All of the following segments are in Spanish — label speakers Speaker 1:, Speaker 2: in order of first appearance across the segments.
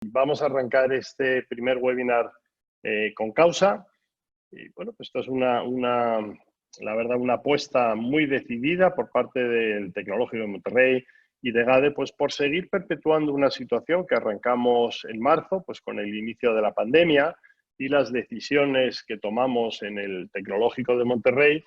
Speaker 1: Vamos a arrancar este primer webinar con causa. Y bueno, pues esto es la verdad, una apuesta muy decidida por parte del Tecnológico de Monterrey y de GADE, pues por seguir perpetuando una situación que arrancamos en marzo, pues con el inicio de la pandemia y las decisiones que tomamos en el Tecnológico de Monterrey,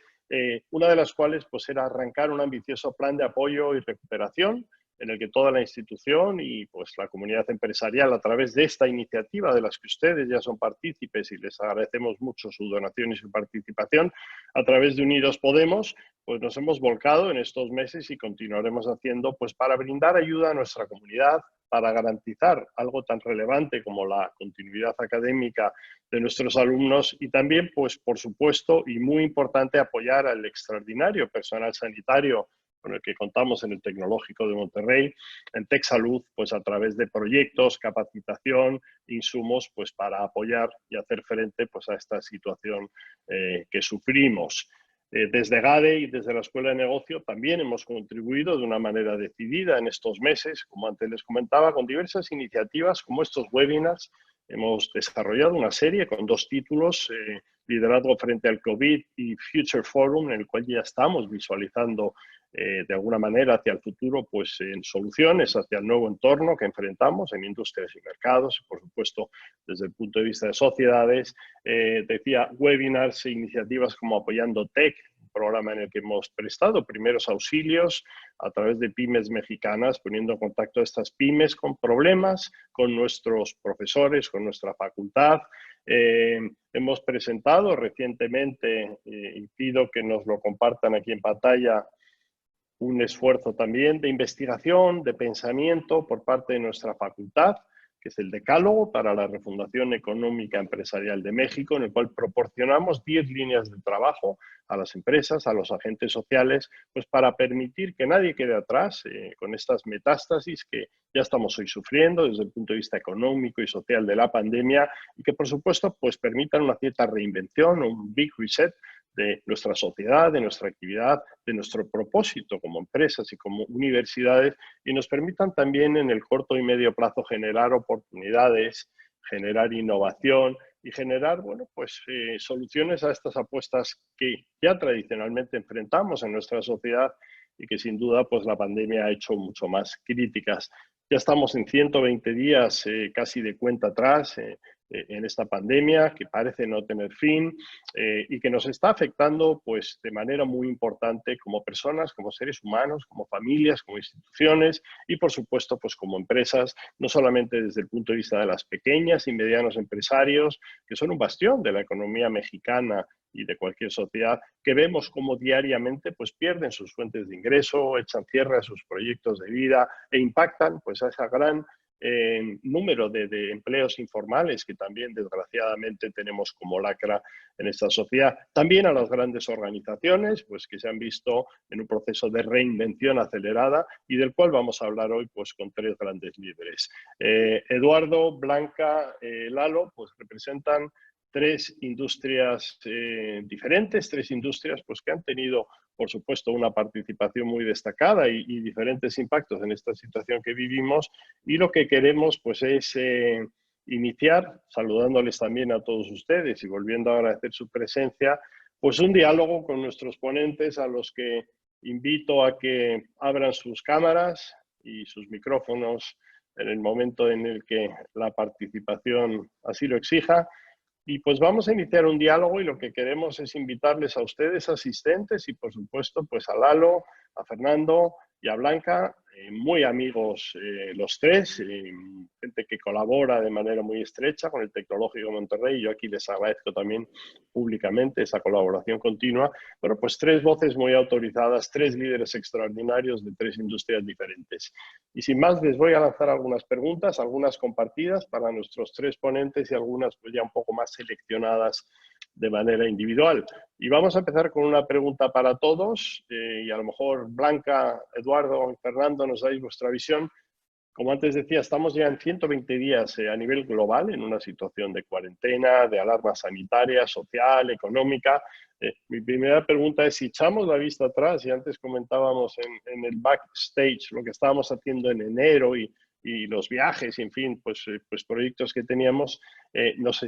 Speaker 1: una de las cuales pues era arrancar un ambicioso plan de apoyo y recuperación en el que toda la institución y pues la comunidad empresarial, a través de esta iniciativa de las que ustedes ya son partícipes y les agradecemos mucho su donación y su participación, a través de Unidos Podemos, pues nos hemos volcado en estos meses y continuaremos haciendo pues para brindar ayuda a nuestra comunidad, para garantizar algo tan relevante como la continuidad académica de nuestros alumnos y también, pues por supuesto, y muy importante, apoyar al extraordinario personal sanitario con el que contamos en el Tecnológico de Monterrey, en TecSalud, pues a través de proyectos, capacitación, insumos, pues para apoyar y hacer frente pues a esta situación que sufrimos. Desde GADE y desde la Escuela de Negocio también hemos contribuido de una manera decidida en estos meses, como antes les comentaba, con diversas iniciativas como estos webinars. Hemos desarrollado una serie con 2 títulos, Liderazgo frente al COVID y Future Forum, en el cual ya estamos visualizando de alguna manera hacia el futuro, pues en soluciones hacia el nuevo entorno que enfrentamos en industrias y mercados, y por supuesto desde el punto de vista de sociedades. Decía, webinars e iniciativas como Apoyando Tech, un programa en el que hemos prestado primeros auxilios a través de pymes mexicanas, poniendo en contacto a estas pymes con problemas, con nuestros profesores, con nuestra facultad. Hemos presentado recientemente, y pido que nos lo compartan aquí en pantalla, un esfuerzo también de investigación, de pensamiento por parte de nuestra facultad, que es el Decálogo para la Refundación Económica Empresarial de México, en el cual proporcionamos 10 líneas de trabajo a las empresas, a los agentes sociales, pues para permitir que nadie quede atrás con estas metástasis que ya estamos hoy sufriendo desde el punto de vista económico y social de la pandemia y que, por supuesto, pues permitan una cierta reinvención, un big reset de nuestra sociedad, de nuestra actividad, de nuestro propósito como empresas y como universidades, y nos permitan también en el corto y medio plazo generar oportunidades, generar innovación y generar, bueno, pues soluciones a estas apuestas que ya tradicionalmente enfrentamos en nuestra sociedad y que sin duda pues la pandemia ha hecho mucho más críticas. Ya estamos en 120 días casi de cuenta atrás en esta pandemia que parece no tener fin y que nos está afectando pues de manera muy importante como personas, como seres humanos, como familias, como instituciones y por supuesto pues como empresas, no solamente desde el punto de vista de las pequeñas y medianos empresarios, que son un bastión de la economía mexicana y de cualquier sociedad, que vemos cómo diariamente pues pierden sus fuentes de ingreso, echan cierre a sus proyectos de vida e impactan pues a esa gran número de empleos informales que también desgraciadamente tenemos como lacra en esta sociedad. También a las grandes organizaciones pues que se han visto en un proceso de reinvención acelerada y del cual vamos a hablar hoy pues con 3 grandes líderes. Eduardo, Blanca, Lalo, pues representan 3 industrias diferentes, 3 industrias pues que han tenido por supuesto una participación muy destacada y diferentes impactos en esta situación que vivimos, y lo que queremos pues es iniciar, saludándoles también a todos ustedes y volviendo a agradecer su presencia, pues un diálogo con nuestros ponentes a los que invito a que abran sus cámaras y sus micrófonos en el momento en el que la participación así lo exija. Y pues vamos a iniciar un diálogo y lo que queremos es invitarles a ustedes, asistentes, y por supuesto pues a Lalo, a Fernando y a Blanca, muy amigos los 3, gente que colabora de manera muy estrecha con el Tecnológico de Monterrey. Yo aquí les agradezco también públicamente esa colaboración continua. Bueno, pues 3 voces muy autorizadas, 3 líderes extraordinarios de 3 industrias diferentes. Y sin más, les voy a lanzar algunas preguntas, algunas compartidas para nuestros 3 ponentes y algunas pues ya un poco más seleccionadas de manera individual. Y vamos a empezar con una pregunta para todos y a lo mejor Blanca, Eduardo y Fernando nos dais vuestra visión. Como antes decía, estamos ya en 120 días a nivel global en una situación de cuarentena, de alarma sanitaria, social, económica. Mi primera pregunta es si echamos la vista atrás, y antes comentábamos en el backstage lo que estábamos haciendo en enero y y los viajes, en fin, pues proyectos que teníamos, no sé,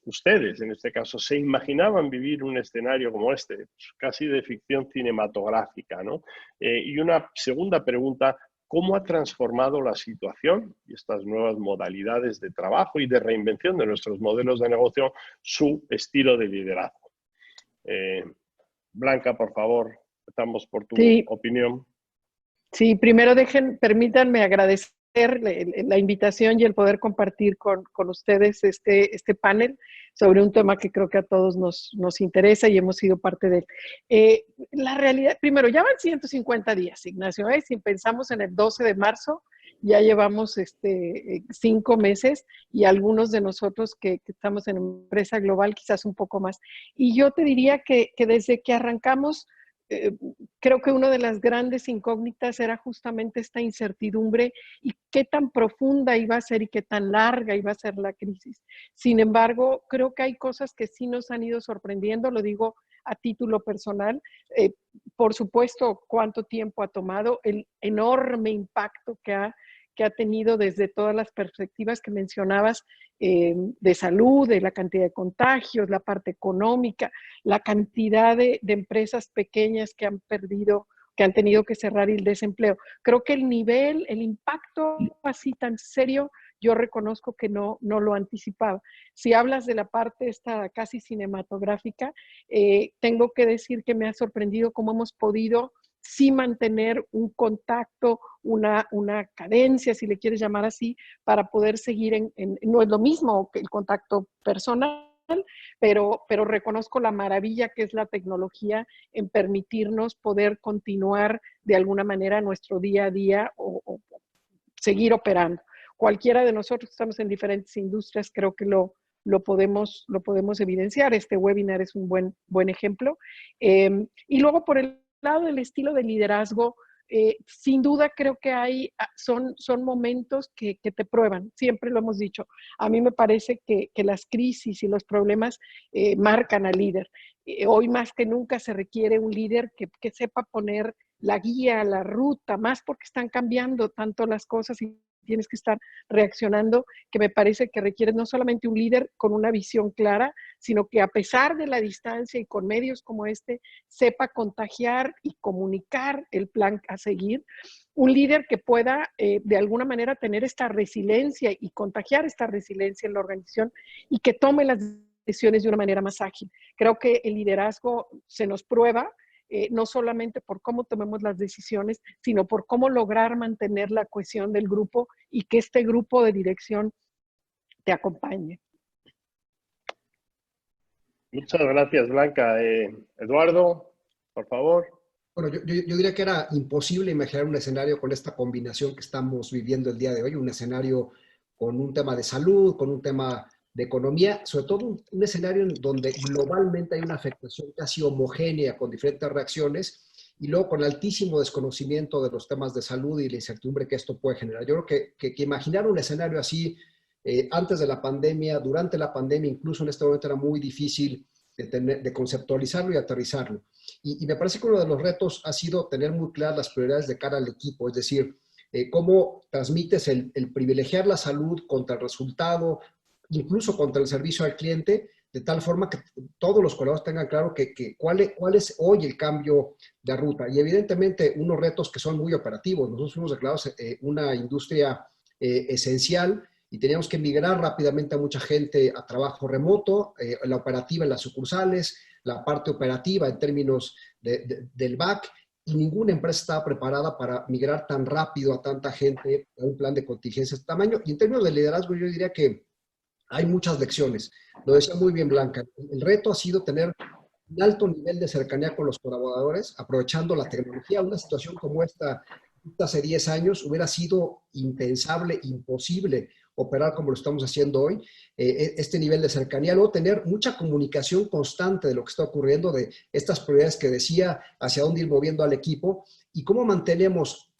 Speaker 1: ustedes en este caso, ¿se imaginaban vivir un escenario como este, pues casi de ficción cinematográfica, ¿no? Y una segunda pregunta, ¿cómo ha transformado la situación y estas nuevas modalidades de trabajo y de reinvención de nuestros modelos de negocio su estilo de liderazgo? Blanca, por favor, empezamos por tu
Speaker 2: Sí,
Speaker 1: opinión.
Speaker 2: sí, primero permítanme agradecer la invitación y el poder compartir con ustedes este panel sobre un tema que creo que a todos nos interesa y hemos sido parte de él. La realidad, primero, ya van 150 días, Ignacio, si pensamos en el 12 de marzo, ya llevamos 5 meses y algunos de nosotros que estamos en empresa global quizás un poco más. Y yo te diría que desde que arrancamos, creo que una de las grandes incógnitas era justamente esta incertidumbre y qué tan profunda iba a ser y qué tan larga iba a ser la crisis. Sin embargo, creo que hay cosas que sí nos han ido sorprendiendo, lo digo a título personal. Por supuesto, cuánto tiempo ha tomado, el enorme impacto que ha tenido desde todas las perspectivas que mencionabas, de salud, de la cantidad de contagios, la parte económica, la cantidad de empresas pequeñas que han perdido, que han tenido que cerrar, y el desempleo. Creo que el nivel, el impacto así tan serio, yo reconozco que no lo anticipaba. Si hablas de la parte esta casi cinematográfica, tengo que decir que me ha sorprendido cómo hemos podido sí mantener un contacto, una cadencia, si le quieres llamar así, para poder seguir no es lo mismo que el contacto personal, pero reconozco la maravilla que es la tecnología en permitirnos poder continuar de alguna manera nuestro día a día o seguir operando. Cualquiera de nosotros estamos en diferentes industrias, creo que lo podemos evidenciar. Este webinar es un buen ejemplo. Y luego por el lado del estilo de liderazgo, sin duda creo que son momentos que te prueban, siempre lo hemos dicho. A mí me parece que las crisis y los problemas marcan al líder. Hoy más que nunca se requiere un líder que sepa poner la guía, la ruta, más porque están cambiando tanto las cosas y tienes que estar reaccionando, que me parece que requiere no solamente un líder con una visión clara, sino que a pesar de la distancia y con medios como este, sepa contagiar y comunicar el plan a seguir. Un líder que pueda de alguna manera tener esta resiliencia y contagiar esta resiliencia en la organización y que tome las decisiones de una manera más ágil. Creo que el liderazgo se nos prueba, no solamente por cómo tomemos las decisiones, sino por cómo lograr mantener la cohesión del grupo y que este grupo de dirección te acompañe.
Speaker 1: Muchas gracias, Blanca. Eduardo, por favor.
Speaker 3: Bueno, yo diría que era imposible imaginar un escenario con esta combinación que estamos viviendo el día de hoy, un escenario con un tema de salud, con un tema de economía, sobre todo un escenario en donde globalmente hay una afectación casi homogénea con diferentes reacciones y luego con altísimo desconocimiento de los temas de salud y la incertidumbre que esto puede generar. Yo creo que imaginar un escenario así antes de la pandemia, durante la pandemia, incluso en este momento era muy difícil de conceptualizarlo y aterrizarlo. Y me parece que uno de los retos ha sido tener muy claras las prioridades de cara al equipo, es decir, cómo transmites el privilegiar la salud contra el resultado, incluso contra el servicio al cliente, de tal forma que todos los colaboradores tengan claro cuál es hoy el cambio de ruta. Y evidentemente unos retos que son muy operativos. Nosotros fuimos declarados una industria esencial y teníamos que migrar rápidamente a mucha gente a trabajo remoto, la operativa en las sucursales, la parte operativa en términos del back, y ninguna empresa estaba preparada para migrar tan rápido a tanta gente a un plan de contingencia de este tamaño. Y en términos de liderazgo, yo diría que hay muchas lecciones. Lo decía muy bien Blanca. El reto ha sido tener un alto nivel de cercanía con los colaboradores, aprovechando la tecnología. Una situación como esta hace 10 años hubiera sido impensable, imposible operar como lo estamos haciendo hoy. Este nivel de cercanía, luego tener mucha comunicación constante de lo que está ocurriendo, de estas prioridades que decía, hacia dónde ir moviendo al equipo y cómo mantenemos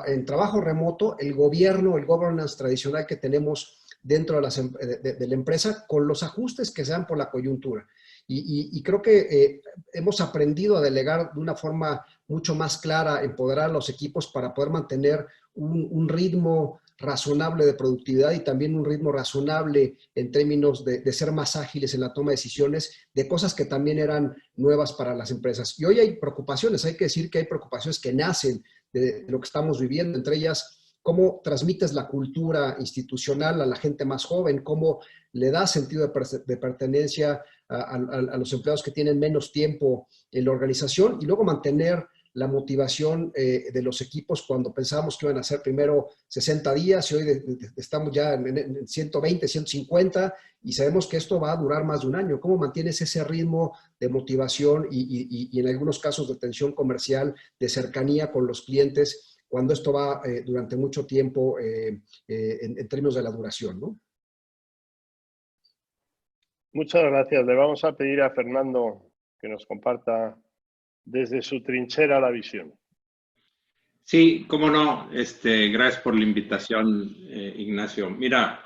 Speaker 3: en trabajo remoto el gobierno, el governance tradicional que tenemos dentro de la empresa con los ajustes que se dan por la coyuntura. Y creo que hemos aprendido a delegar de una forma mucho más clara, empoderar a los equipos para poder mantener un ritmo razonable de productividad y también un ritmo razonable en términos de ser más ágiles en la toma de decisiones, de cosas que también eran nuevas para las empresas. Y hoy hay preocupaciones, hay que decir que hay preocupaciones que nacen de lo que estamos viviendo, entre ellas cómo transmites la cultura institucional a la gente más joven, cómo le das sentido de pertenencia a los empleados que tienen menos tiempo en la organización y luego mantener la motivación de los equipos cuando pensábamos que iban a ser primero 60 días y hoy estamos ya en 120, 150 y sabemos que esto va a durar más de un año. ¿Cómo mantienes ese ritmo de motivación y en algunos casos de tensión comercial, de cercanía con los clientes cuando esto va durante mucho tiempo en términos de la duración, ¿no?
Speaker 1: Muchas gracias. Le vamos a pedir a Fernando que nos comparta desde su trinchera la visión.
Speaker 4: Sí, cómo no. Gracias por la invitación, Ignacio. Mira,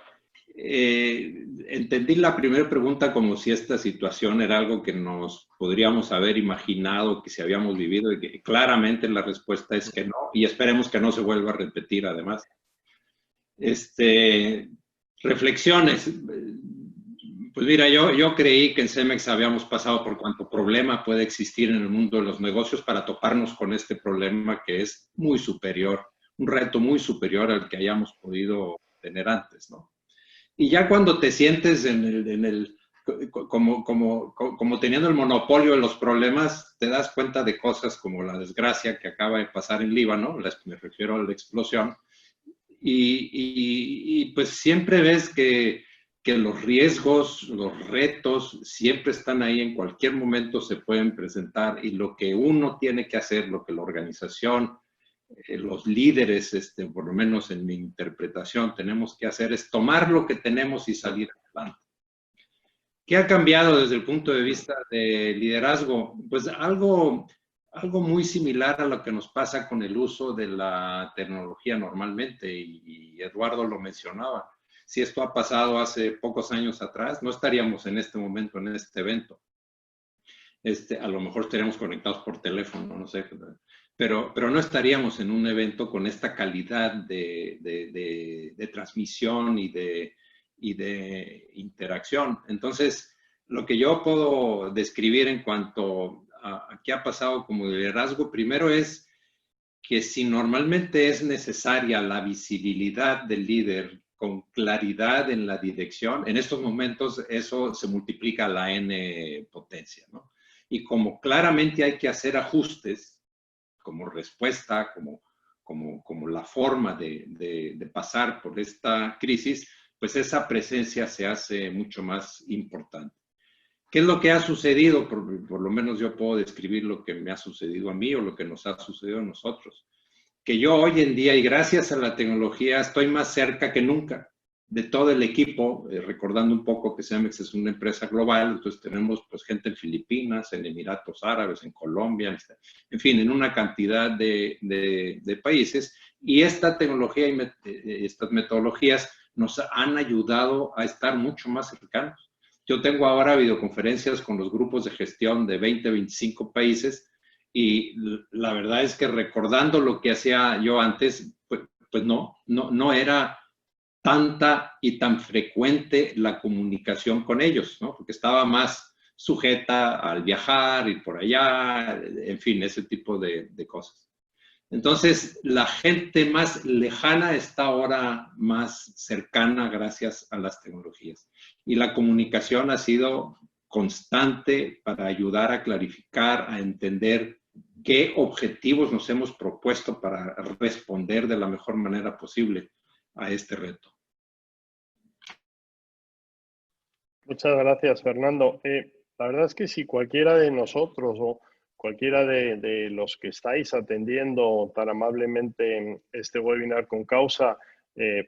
Speaker 4: entendí la primera pregunta como si esta situación era algo que nos podríamos haber imaginado, que si habíamos vivido, y que claramente la respuesta es que no, y esperemos que no se vuelva a repetir además. Reflexiones. Pues mira, yo creí que en Cemex habíamos pasado por cuánto problema puede existir en el mundo de los negocios para toparnos con este problema que es muy superior, un reto muy superior al que hayamos podido tener antes, ¿no? Y ya cuando te sientes como teniendo el monopolio de los problemas, te das cuenta de cosas como la desgracia que acaba de pasar en Líbano, me refiero a la explosión, y pues siempre ves que los riesgos, los retos siempre están ahí, en cualquier momento se pueden presentar y lo que uno tiene que hacer, lo que la organización, los líderes, por lo menos en mi interpretación, tenemos que hacer es tomar lo que tenemos y salir adelante. ¿Qué ha cambiado desde el punto de vista de liderazgo? Pues algo muy similar a lo que nos pasa con el uso de la tecnología normalmente, y Eduardo lo mencionaba. Si esto ha pasado hace pocos años atrás, no estaríamos en este momento en este evento. A lo mejor estaríamos conectados por teléfono, no sé, pero no estaríamos en un evento con esta calidad de transmisión y de interacción. Entonces, lo que yo puedo describir en cuanto a qué ha pasado como liderazgo, primero es que si normalmente es necesaria la visibilidad del líder con claridad en la dirección, en estos momentos eso se multiplica a la N potencia, ¿no? Y como claramente hay que hacer ajustes como respuesta, como la forma de pasar por esta crisis, pues esa presencia se hace mucho más importante. ¿Qué es lo que ha sucedido? Por lo menos yo puedo describir lo que me ha sucedido a mí o lo que nos ha sucedido a nosotros. Que yo hoy en día, y gracias a la tecnología, estoy más cerca que nunca de todo el equipo, recordando un poco que Cemex es una empresa global, entonces tenemos pues gente en Filipinas, en Emiratos Árabes, en Colombia, en fin, en una cantidad de países, y esta tecnología y estas metodologías nos han ayudado a estar mucho más cercanos. Yo tengo ahora videoconferencias con los grupos de gestión de 20, 25 países, y la verdad es que recordando lo que hacía yo antes, pues no era tanta y tan frecuente la comunicación con ellos, ¿no? Porque estaba más sujeta al viajar, ir por allá, en fin, ese tipo de cosas. Entonces, la gente más lejana está ahora más cercana gracias a las tecnologías. Y la comunicación ha sido constante para ayudar a clarificar, a entender qué objetivos nos hemos propuesto para responder de la mejor manera posible a este reto.
Speaker 1: Muchas gracias, Fernando. La verdad es que si cualquiera de nosotros o cualquiera de los que estáis atendiendo tan amablemente este webinar con Causa,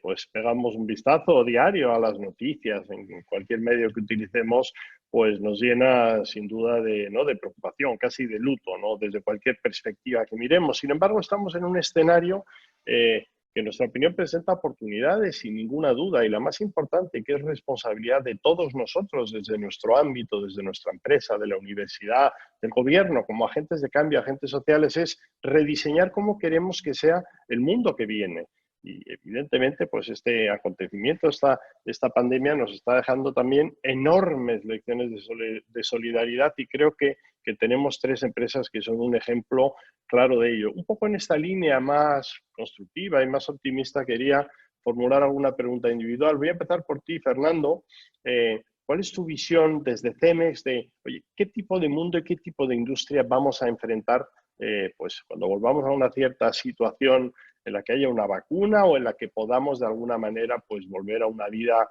Speaker 1: pues pegamos un vistazo diario a las noticias en cualquier medio que utilicemos, pues nos llena sin duda de preocupación, casi de luto, ¿no? Desde cualquier perspectiva que miremos. Sin embargo, estamos en un escenario que en nuestra opinión presenta oportunidades sin ninguna duda, y la más importante, que es responsabilidad de todos nosotros desde nuestro ámbito, desde nuestra empresa, de la universidad, del gobierno, como agentes de cambio, agentes sociales, es rediseñar cómo queremos que sea el mundo que viene. Y evidentemente, pues este acontecimiento, esta pandemia nos está dejando también enormes lecciones de solidaridad, y creo que tenemos 3 empresas que son un ejemplo claro de ello. Un poco en esta línea más constructiva y más optimista quería formular alguna pregunta individual. Voy a empezar por ti, Fernando. ¿Cuál es tu visión desde Cemex de, oye, qué tipo de mundo y qué tipo de industria vamos a enfrentar pues cuando volvamos a una cierta situación en la que haya una vacuna o en la que podamos de alguna manera pues volver a una vida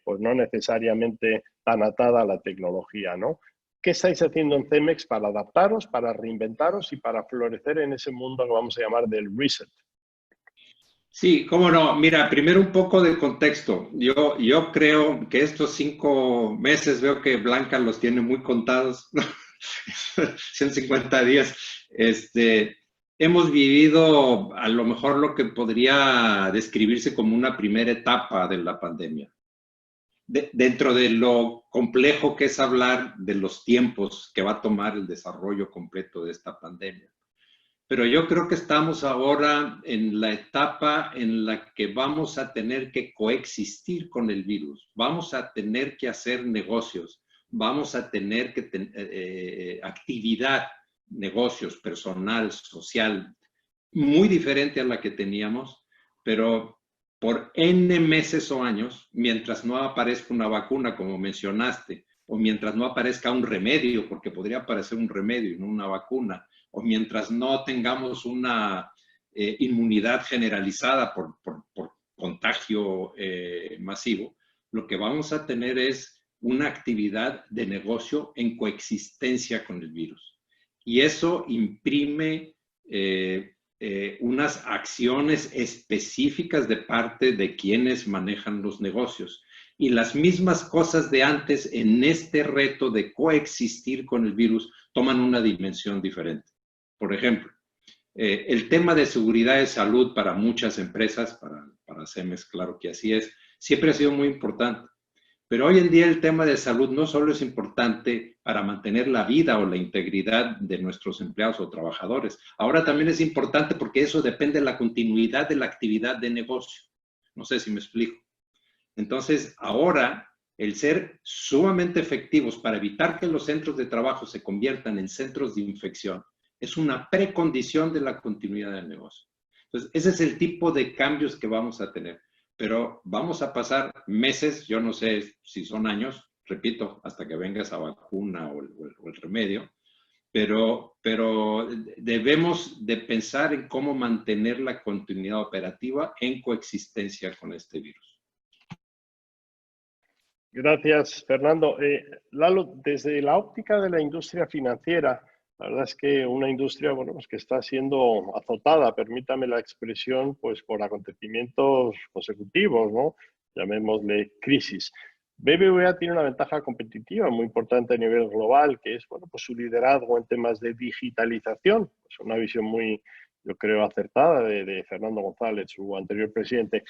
Speaker 1: pues no necesariamente tan atada a la tecnología, ¿no? ¿Qué estáis haciendo en Cemex para adaptaros, para reinventaros y para florecer en ese mundo que vamos a llamar del reset?
Speaker 4: Sí, cómo no. Mira, primero un poco de contexto. Yo creo que estos 5 meses, veo que Blanca los tiene muy contados, 150 días. Hemos vivido a lo mejor lo que podría describirse como una primera etapa de la pandemia. Dentro de lo complejo que es hablar de los tiempos que va a tomar el desarrollo completo de esta pandemia. Pero yo creo que estamos ahora en la etapa en la que vamos a tener que coexistir con el virus, vamos a tener que hacer negocios, vamos a tener que actividad, negocios, personal, social, muy diferente a la que teníamos, pero por N meses o años, mientras no aparezca una vacuna, como mencionaste, o mientras no aparezca un remedio, porque podría aparecer un remedio y no una vacuna, o mientras no tengamos una inmunidad generalizada por contagio masivo, lo que vamos a tener es una actividad de negocio en coexistencia con el virus. Y eso imprime unas acciones específicas de parte de quienes manejan los negocios. Y las mismas cosas de antes en este reto de coexistir con el virus toman una dimensión diferente. Por ejemplo, el tema de seguridad de salud para muchas empresas, para Cemex, claro que así es, siempre ha sido muy importante. Pero hoy en día el tema de salud no solo es importante para mantener la vida o la integridad de nuestros empleados o trabajadores, ahora también es importante porque eso depende de la continuidad de la actividad de negocio. No sé si me explico. Entonces, ahora, el ser sumamente efectivos para evitar que los centros de trabajo se conviertan en centros de infección es una precondición de la continuidad del negocio. Entonces, ese es el tipo de cambios que vamos a tener. Pero vamos a pasar meses, yo no sé si son años, repito, hasta que venga esa vacuna o el remedio, pero debemos de pensar en cómo mantener la continuidad operativa en coexistencia con este virus.
Speaker 1: Gracias, Fernando. Lalo, desde la óptica de la industria financiera, la verdad es que una industria, bueno, pues que está siendo azotada, permítame la expresión, pues por acontecimientos consecutivos, ¿no? Llamémosle crisis. BBVA tiene una ventaja competitiva muy importante a nivel global, que es, bueno, pues su liderazgo en temas de digitalización. Es una visión muy, yo creo, acertada de Fernando González, su anterior presidente.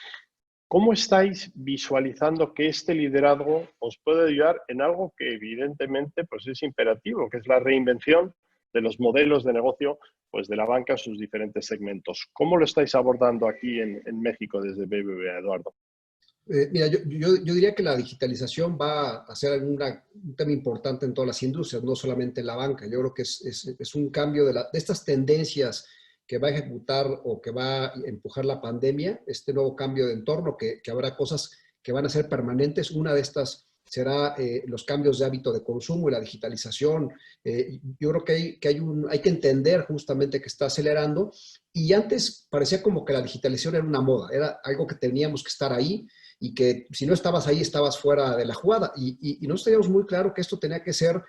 Speaker 1: ¿Cómo estáis visualizando que este liderazgo os puede ayudar en algo que evidentemente pues es imperativo, que es la reinvención de los modelos de negocio pues de la banca en sus diferentes segmentos? ¿Cómo lo estáis abordando aquí en México desde BBVA, Eduardo?
Speaker 3: Mira, yo diría que la digitalización va a ser un tema importante en todas las industrias, no solamente en la banca. Yo creo que es un cambio de estas tendencias que va a ejecutar o que va a empujar la pandemia, este nuevo cambio de entorno, que habrá cosas que van a ser permanentes. Una de estas será los cambios de hábito de consumo y la digitalización. Yo creo que hay que entender justamente que está acelerando, y antes parecía como que la digitalización era una moda, era algo que teníamos que estar ahí, y que si no estabas ahí, estabas fuera de la jugada. Y nosotros teníamos muy claro que esto tenía que ser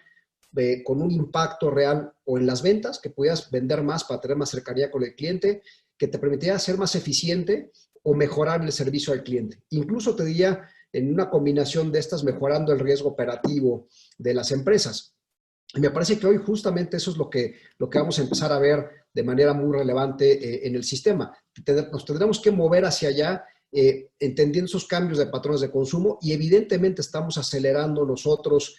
Speaker 3: con un impacto real o en las ventas, que pudieras vender más para tener más cercanía con el cliente, que te permitiera ser más eficiente o mejorar el servicio al cliente. Incluso te diría, en una combinación de estas, mejorando el riesgo operativo de las empresas. Y me parece que hoy justamente eso es lo que vamos a empezar a ver de manera muy relevante en el sistema. Nos tendremos que mover hacia allá entendiendo esos cambios de patrones de consumo y evidentemente estamos acelerando nosotros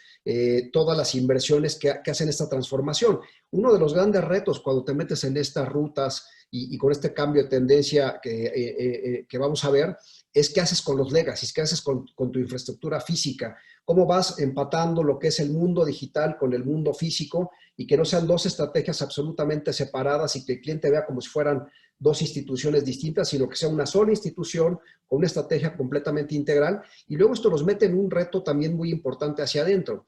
Speaker 3: todas las inversiones que hacen esta transformación. Uno de los grandes retos cuando te metes en estas rutas y con este cambio de tendencia que vamos a ver es qué haces con los legacies, qué haces con tu infraestructura física, cómo vas empatando lo que es el mundo digital con el mundo físico y que no sean dos estrategias absolutamente separadas y que el cliente vea como si fueran dos instituciones distintas, sino que sea una sola institución con una estrategia completamente integral. Y luego esto nos mete en un reto también muy importante hacia adentro.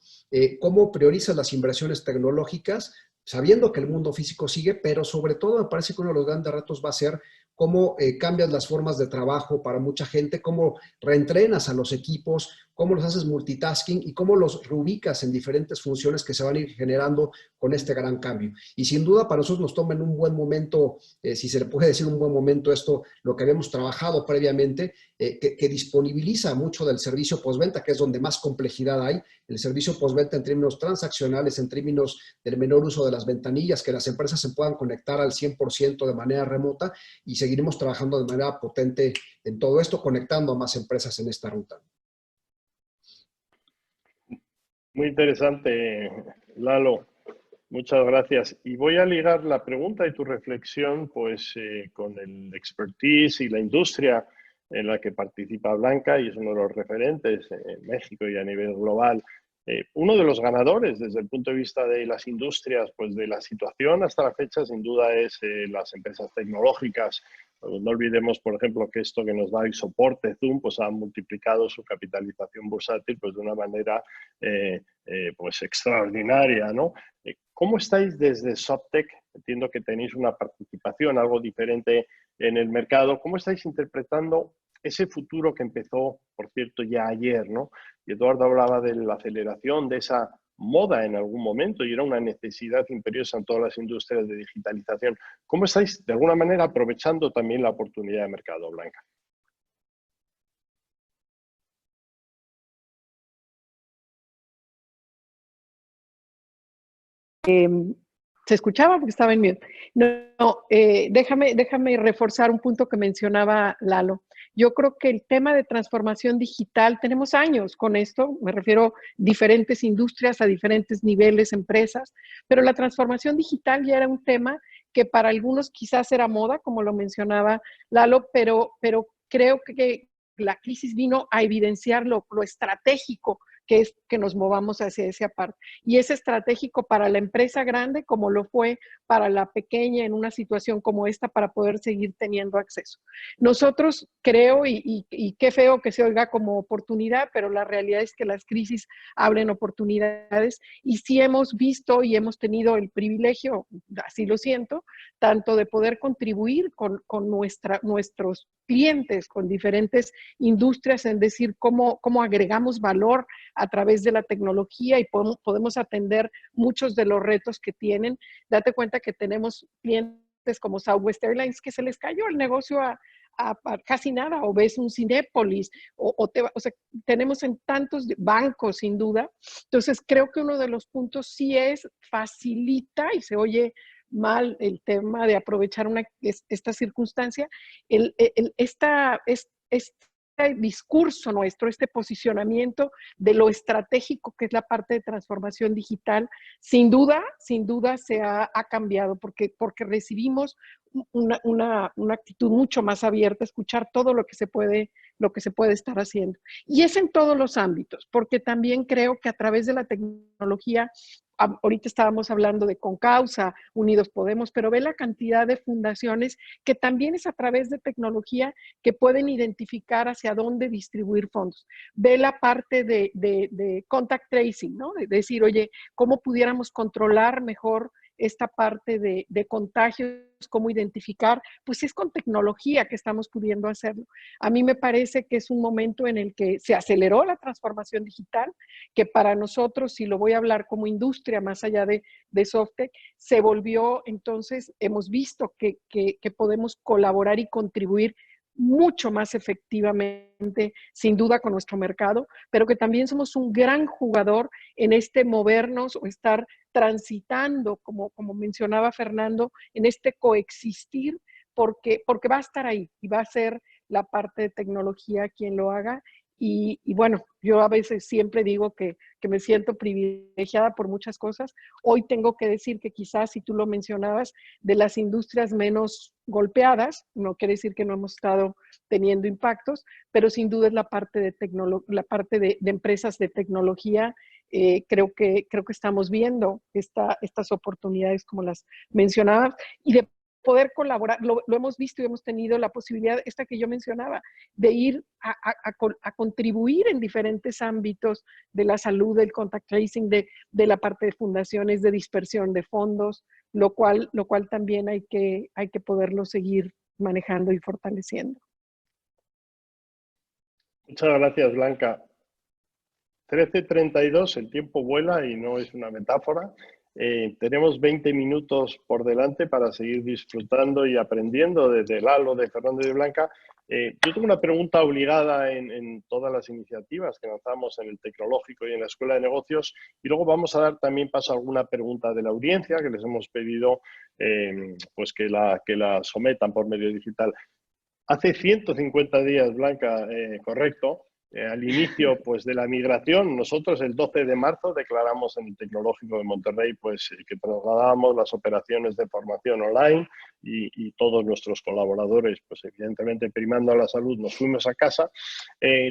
Speaker 3: ¿Cómo priorizas las inversiones tecnológicas? Sabiendo que el mundo físico sigue, pero sobre todo me parece que uno de los grandes retos va a ser cómo cambias las formas de trabajo para mucha gente, cómo reentrenas a los equipos, cómo los haces multitasking y cómo los reubicas en diferentes funciones que se van a ir generando con este gran cambio. Y sin duda para nosotros nos toma en un buen momento, si se le puede decir un buen momento esto, lo que habíamos trabajado previamente, que disponibiliza mucho del servicio postventa, que es donde más complejidad hay, el servicio postventa en términos transaccionales, en términos del menor uso de las ventanillas, que las empresas se puedan conectar al 100% de manera remota y seguiremos trabajando de manera potente en todo esto, conectando a más empresas en esta ruta.
Speaker 1: Muy interesante, Lalo. Muchas gracias. Y voy a ligar la pregunta y tu reflexión pues, con el expertise y la industria en la que participa Blanca y es uno de los referentes en México y a nivel global. Uno de los ganadores desde el punto de vista de las industrias, pues de la situación hasta la fecha, sin duda es las empresas tecnológicas. No olvidemos, por ejemplo, que esto que nos da el soporte Zoom, pues ha multiplicado su capitalización bursátil pues, de una manera pues extraordinaria, ¿no? ¿Cómo estáis desde Softtek? Entiendo que tenéis una participación algo diferente en el mercado. ¿Cómo estáis interpretando ese futuro que empezó, por cierto, ya ayer, ¿no? Y Eduardo hablaba de la aceleración de esa moda en algún momento y era una necesidad imperiosa en todas las industrias de digitalización. ¿Cómo estáis, de alguna manera, aprovechando también la oportunidad de mercado, Blanca?
Speaker 2: ¿Se escuchaba? Porque estaba en mute. No, déjame reforzar un punto que mencionaba Lalo. Yo creo que el tema de transformación digital, tenemos años con esto, me refiero a diferentes industrias, a diferentes niveles, empresas, pero la transformación digital ya era un tema que para algunos quizás era moda, como lo mencionaba Lalo, pero creo que la crisis vino a evidenciar lo estratégico que es que nos movamos hacia esa parte. Y es estratégico para la empresa grande como lo fue para la pequeña en una situación como esta para poder seguir teniendo acceso. Nosotros creo, y qué feo que se oiga como oportunidad, pero la realidad es que las crisis abren oportunidades y sí hemos visto y hemos tenido el privilegio, así lo siento, tanto de poder contribuir con nuestros clientes, con diferentes industrias, en decir cómo agregamos valor a través de la tecnología y podemos atender muchos de los retos que tienen. Date cuenta que tenemos clientes como Southwest Airlines que se les cayó el negocio a casi nada, o ves un Cinépolis, o sea, tenemos en tantos bancos, sin duda. Entonces, creo que uno de los puntos sí es, facilita, y se oye mal el tema de aprovechar esta circunstancia, este discurso nuestro, este posicionamiento de lo estratégico que es la parte de transformación digital, sin duda se ha cambiado porque recibimos una actitud mucho más abierta, escuchar todo lo que se puede estar haciendo. Y es en todos los ámbitos, porque también creo que a través de la tecnología, ahorita estábamos hablando de Concausa, Unidos Podemos, pero ve la cantidad de fundaciones que también es a través de tecnología que pueden identificar hacia dónde distribuir fondos. Ve la parte de contact tracing, ¿no? De decir, oye, ¿cómo pudiéramos controlar mejor esta parte de contagios, cómo identificar? Pues es con tecnología que estamos pudiendo hacerlo. A mí me parece que es un momento en el que se aceleró la transformación digital, que para nosotros, si lo voy a hablar como industria, más allá de Softtek, se volvió, entonces, hemos visto que podemos colaborar y contribuir mucho más efectivamente, sin duda, con nuestro mercado, pero que también somos un gran jugador en este movernos o estar transitando, como mencionaba Fernando, en este coexistir, porque va a estar ahí y va a ser la parte de tecnología quien lo haga. Y bueno, yo a veces siempre digo que me siento privilegiada por muchas cosas. Hoy tengo que decir que quizás, si tú lo mencionabas, de las industrias menos golpeadas, no quiere decir que no hemos estado teniendo impactos, pero sin duda es la parte de empresas de tecnología. Creo que estamos viendo estas oportunidades como las mencionabas y de poder colaborar, lo hemos visto y hemos tenido la posibilidad, esta que yo mencionaba, de ir a contribuir en diferentes ámbitos de la salud, del contact tracing, de la parte de fundaciones, de dispersión de fondos, lo cual también hay que poderlo seguir manejando y fortaleciendo.
Speaker 1: Muchas gracias, Blanca. 13:32, el tiempo vuela y no es una metáfora. Tenemos 20 minutos por delante para seguir disfrutando y aprendiendo desde Lalo, de Fernando y de Blanca. Yo tengo una pregunta obligada en todas las iniciativas que lanzamos en el Tecnológico y en la Escuela de Negocios, y luego vamos a dar también paso a alguna pregunta de la audiencia que les hemos pedido pues que la sometan por medio digital. Hace 150 días, Blanca, correcto, al inicio pues, de la migración, nosotros el 12 de marzo declaramos en el Tecnológico de Monterrey pues, que trasladábamos las operaciones de formación online y todos nuestros colaboradores, pues evidentemente primando a la salud, nos fuimos a casa.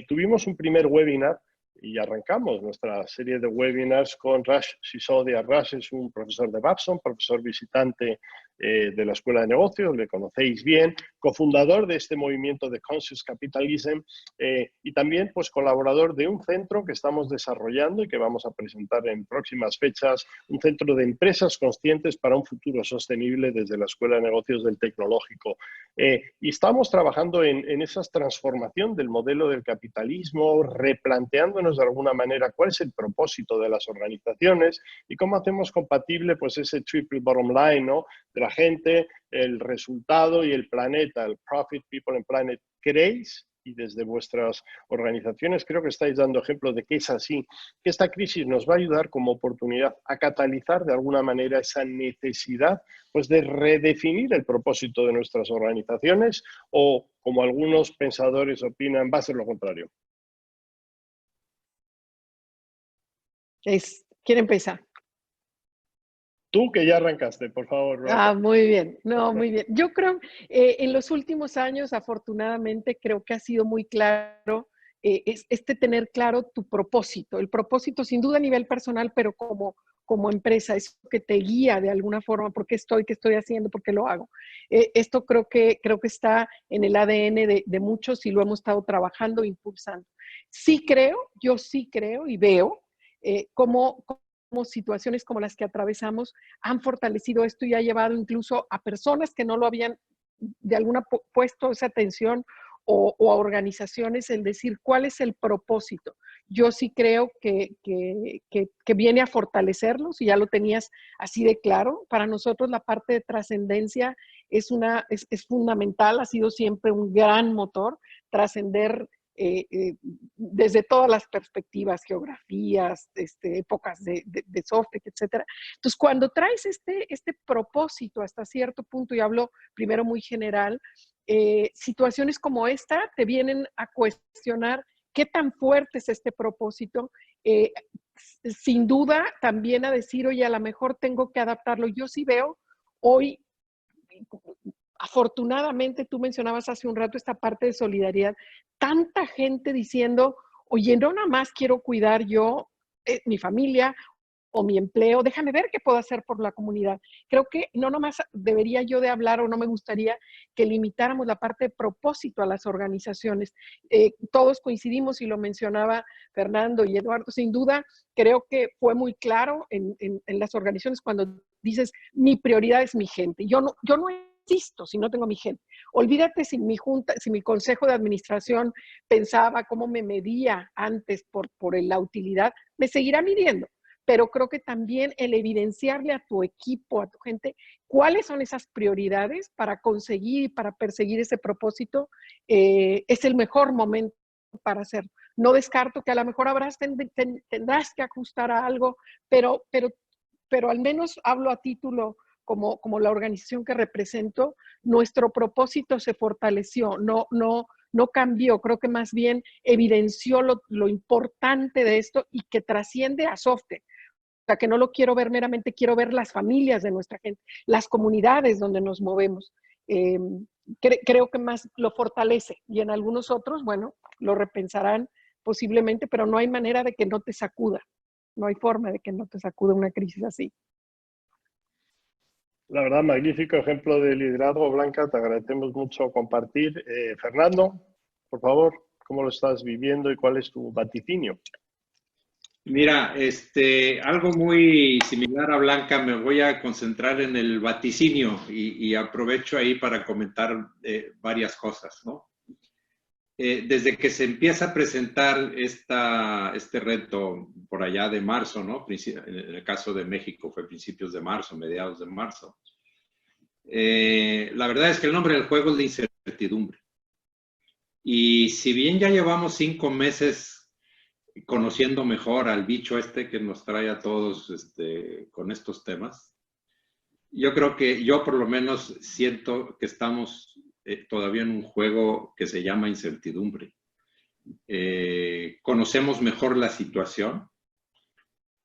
Speaker 1: Tuvimos un primer webinar y arrancamos nuestra serie de webinars con Rash Sisodia. Rash es un profesor de Babson, profesor visitante de la Escuela de Negocios, le conocéis bien, cofundador de este movimiento de Conscious Capitalism y también pues, colaborador de un centro que estamos desarrollando y que vamos a presentar en próximas fechas, un centro de empresas conscientes para un futuro sostenible desde la Escuela de Negocios del Tecnológico. Y estamos trabajando en esa transformación del modelo del capitalismo, replanteándonos de alguna manera cuál es el propósito de las organizaciones y cómo hacemos compatible pues, ese triple bottom line, ¿no? De la gente, el resultado y el planeta, el profit, people and planet. ¿Queréis? Y desde vuestras organizaciones creo que estáis dando ejemplo de que es así, que esta crisis nos va a ayudar como oportunidad a catalizar de alguna manera esa necesidad pues, de redefinir el propósito de nuestras organizaciones o, como algunos pensadores opinan, va a ser lo contrario.
Speaker 2: ¿Quién empieza?
Speaker 1: Tú que ya arrancaste, por favor.
Speaker 2: Ah, muy bien. No, muy bien. Yo creo, en los últimos años, afortunadamente, creo que ha sido muy claro tener claro tu propósito. El propósito, sin duda, a nivel personal, pero como empresa, es lo que te guía de alguna forma, por qué estoy haciendo, por qué lo hago. Esto creo que está en el ADN de muchos y lo hemos estado trabajando, impulsando. Yo sí creo y veo cómo situaciones como las que atravesamos han fortalecido esto y ha llevado incluso a personas que no lo habían de alguna puesto esa atención o a organizaciones el decir cuál es el propósito. Yo sí creo que viene a fortalecerlos y ya lo tenías así de claro. Para nosotros la parte de trascendencia es fundamental, ha sido siempre un gran motor, trascender desde todas las perspectivas, geografías, épocas de software, etcétera. Entonces, cuando traes este propósito hasta cierto punto, y hablo primero muy general, situaciones como esta te vienen a cuestionar qué tan fuerte es este propósito, sin duda también a decir, oye, a lo mejor tengo que adaptarlo. Yo sí veo hoy, afortunadamente, tú mencionabas hace un rato esta parte de solidaridad, tanta gente diciendo, oye, no nada más quiero cuidar yo, mi familia o mi empleo, déjame ver qué puedo hacer por la comunidad. Creo que no nomás debería yo de hablar o no me gustaría que limitáramos la parte de propósito a las organizaciones. Todos coincidimos y lo mencionaba Fernando y Eduardo, sin duda creo que fue muy claro en las organizaciones cuando dices, mi prioridad es mi gente. Yo no existo si no tengo mi gente. Olvídate si mi consejo de administración pensaba cómo me medía antes por la utilidad, me seguirá midiendo. Pero creo que también el evidenciarle a tu equipo, a tu gente, cuáles son esas prioridades para conseguir y para perseguir ese propósito, es el mejor momento para hacerlo. No descarto que a lo mejor tendrás que ajustar a algo, pero al menos hablo a título como la organización que represento, nuestro propósito se fortaleció, no no cambió, creo que más bien evidenció lo importante de esto y que trasciende a Softe. O sea, que no lo quiero ver meramente, quiero ver las familias de nuestra gente, las comunidades donde nos movemos. Creo que más lo fortalece y en algunos otros, bueno, lo repensarán posiblemente, pero no hay manera de que no te sacuda. No hay forma de que no te sacuda una crisis así.
Speaker 1: La verdad, magnífico ejemplo de liderazgo, Blanca. Te agradecemos mucho compartir. Fernando, por favor, ¿cómo lo estás viviendo y cuál es tu vaticinio?
Speaker 4: Mira, algo muy similar a Blanca, me voy a concentrar en el vaticinio y aprovecho ahí para comentar varias cosas, ¿no? Desde que se empieza a presentar este reto por allá de marzo, ¿no? En el caso de México fue principios de marzo, mediados de marzo. La verdad es que el nombre del juego es la incertidumbre. Y si bien ya llevamos 5 meses conociendo mejor al bicho que nos trae a todos con estos temas, yo creo que yo por lo menos siento que estamos todavía en un juego que se llama incertidumbre. Conocemos mejor la situación.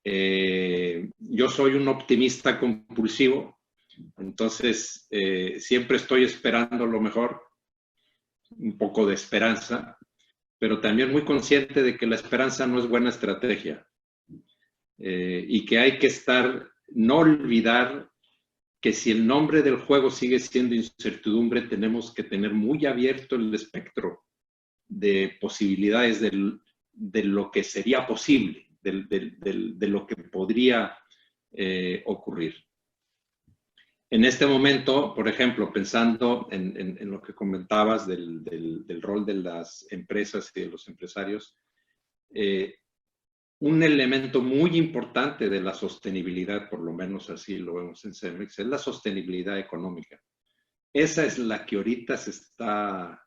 Speaker 4: Yo soy un optimista compulsivo, entonces siempre estoy esperando lo mejor, un poco de esperanza, pero también muy consciente de que la esperanza no es buena estrategia y que hay que no olvidar que si el nombre del juego sigue siendo incertidumbre, tenemos que tener muy abierto el espectro de posibilidades de lo que sería posible, de lo que podría ocurrir. En este momento, por ejemplo, pensando en lo que comentabas del rol de las empresas y de los empresarios, un elemento muy importante de la sostenibilidad, por lo menos así lo vemos en Cemex, es la sostenibilidad económica. Esa es la que ahorita se está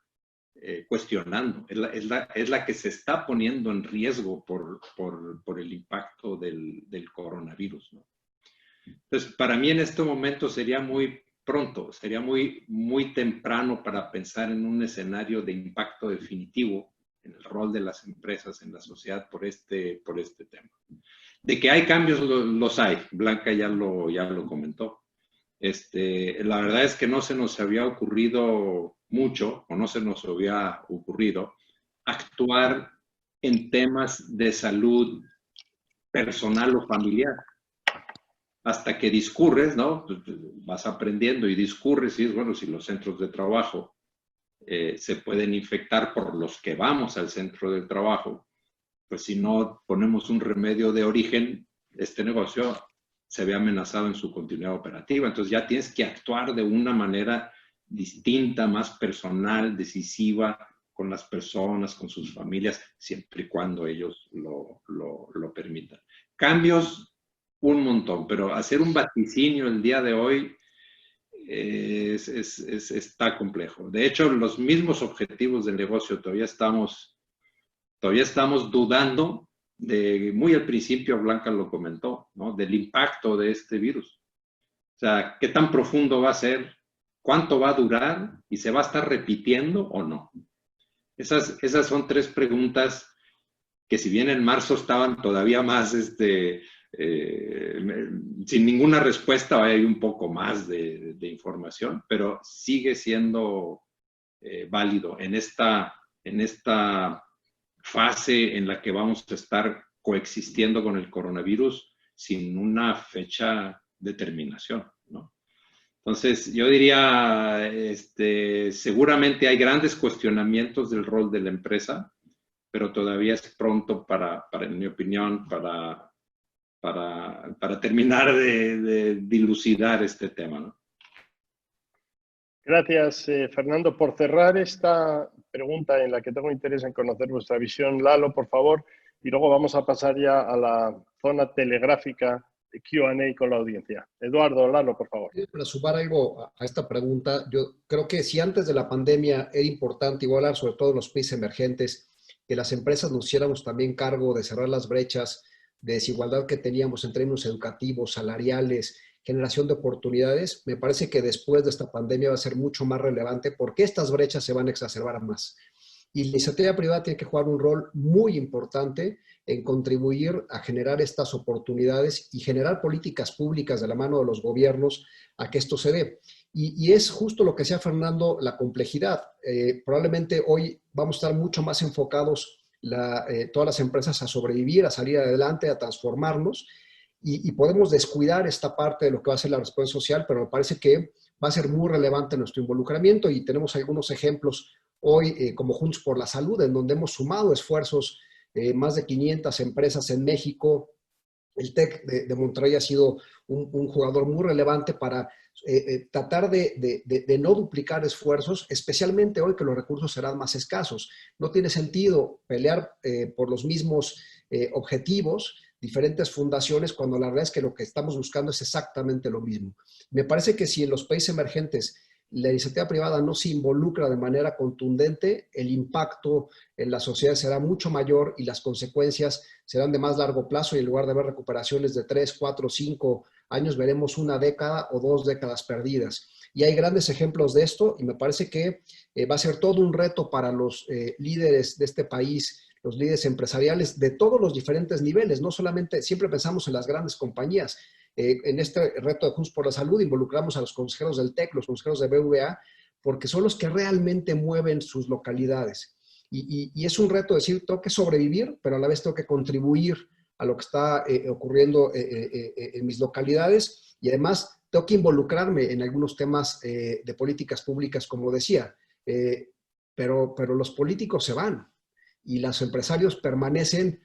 Speaker 4: cuestionando, es la que se está poniendo en riesgo por el impacto del coronavirus, ¿no? Entonces, para mí en este momento sería muy pronto, sería muy temprano para pensar en un escenario de impacto definitivo en el rol de las empresas en la sociedad por este tema. De que hay cambios, los hay. Blanca ya lo comentó. La verdad es que no se nos había ocurrido mucho, o no se nos había ocurrido, actuar en temas de salud personal o familiar. Hasta que discurres, ¿no? Vas aprendiendo y discurres y es bueno, si los centros de trabajo se pueden infectar por los que vamos al centro de trabajo, pues si no ponemos un remedio de origen, este negocio se ve amenazado en su continuidad operativa. Entonces ya tienes que actuar de una manera distinta, más personal, decisiva, con las personas, con sus familias, siempre y cuando ellos lo permitan. Cambios, un montón, pero hacer un vaticinio el día de hoy está complejo. De hecho, los mismos objetivos del negocio todavía estamos dudando muy al principio, Blanca lo comentó, ¿no? Del impacto de este virus. O sea, ¿qué tan profundo va a ser? ¿Cuánto va a durar? ¿Y se va a estar repitiendo o no? Esas son 3 preguntas que si bien en marzo estaban todavía más sin ninguna respuesta, hay un poco más de información, pero sigue siendo válido en esta fase en la que vamos a estar coexistiendo con el coronavirus sin una fecha de terminación, ¿no? Entonces, yo diría, seguramente hay grandes cuestionamientos del rol de la empresa, pero todavía es pronto en mi opinión, para terminar de dilucidar este tema, ¿no?
Speaker 1: Gracias, Fernando. Por cerrar esta pregunta en la que tengo interés en conocer vuestra visión, Lalo, por favor, y luego vamos a pasar ya a la zona telegráfica de Q&A con la audiencia. Eduardo, Lalo, por favor.
Speaker 3: Para sumar algo a esta pregunta, yo creo que si antes de la pandemia era importante igualar, sobre todo en los países emergentes, que las empresas nos hiciéramos también cargo de cerrar las brechas de desigualdad que teníamos en términos educativos, salariales, generación de oportunidades, me parece que después de esta pandemia va a ser mucho más relevante porque estas brechas se van a exacerbar más. Y la iniciativa privada tiene que jugar un rol muy importante en contribuir a generar estas oportunidades y generar políticas públicas de la mano de los gobiernos a que esto se dé. Y es justo lo que decía Fernando, la complejidad. Probablemente hoy vamos a estar mucho más enfocados todas las empresas a sobrevivir, a salir adelante, a transformarnos, y podemos descuidar esta parte de lo que va a ser la responsabilidad social, pero me parece que va a ser muy relevante nuestro involucramiento y tenemos algunos ejemplos hoy como Juntos por la Salud, en donde hemos sumado esfuerzos, más de 500 empresas en México. El TEC de Monterrey ha sido un jugador muy relevante para tratar de no duplicar esfuerzos, especialmente hoy que los recursos serán más escasos. No tiene sentido pelear por los mismos objetivos, diferentes fundaciones, cuando la verdad es que lo que estamos buscando es exactamente lo mismo. Me parece que si en los países emergentes la iniciativa privada no se involucra de manera contundente, el impacto en la sociedad será mucho mayor y las consecuencias serán de más largo plazo, y en lugar de ver recuperaciones de 3, 4, 5 años, veremos una década o 2 décadas perdidas. Y hay grandes ejemplos de esto, y me parece que va a ser todo un reto para los líderes de este país, los líderes empresariales de todos los diferentes niveles. No solamente, siempre pensamos en las grandes compañías. En este reto de Juntos por la Salud involucramos a los consejeros del TEC, los consejeros de BVA, porque son los que realmente mueven sus localidades. Y es un reto decir, tengo que sobrevivir, pero a la vez tengo que contribuir a lo que está ocurriendo en mis localidades, y además tengo que involucrarme en algunos temas de políticas públicas, como decía, pero los políticos se van y los empresarios permanecen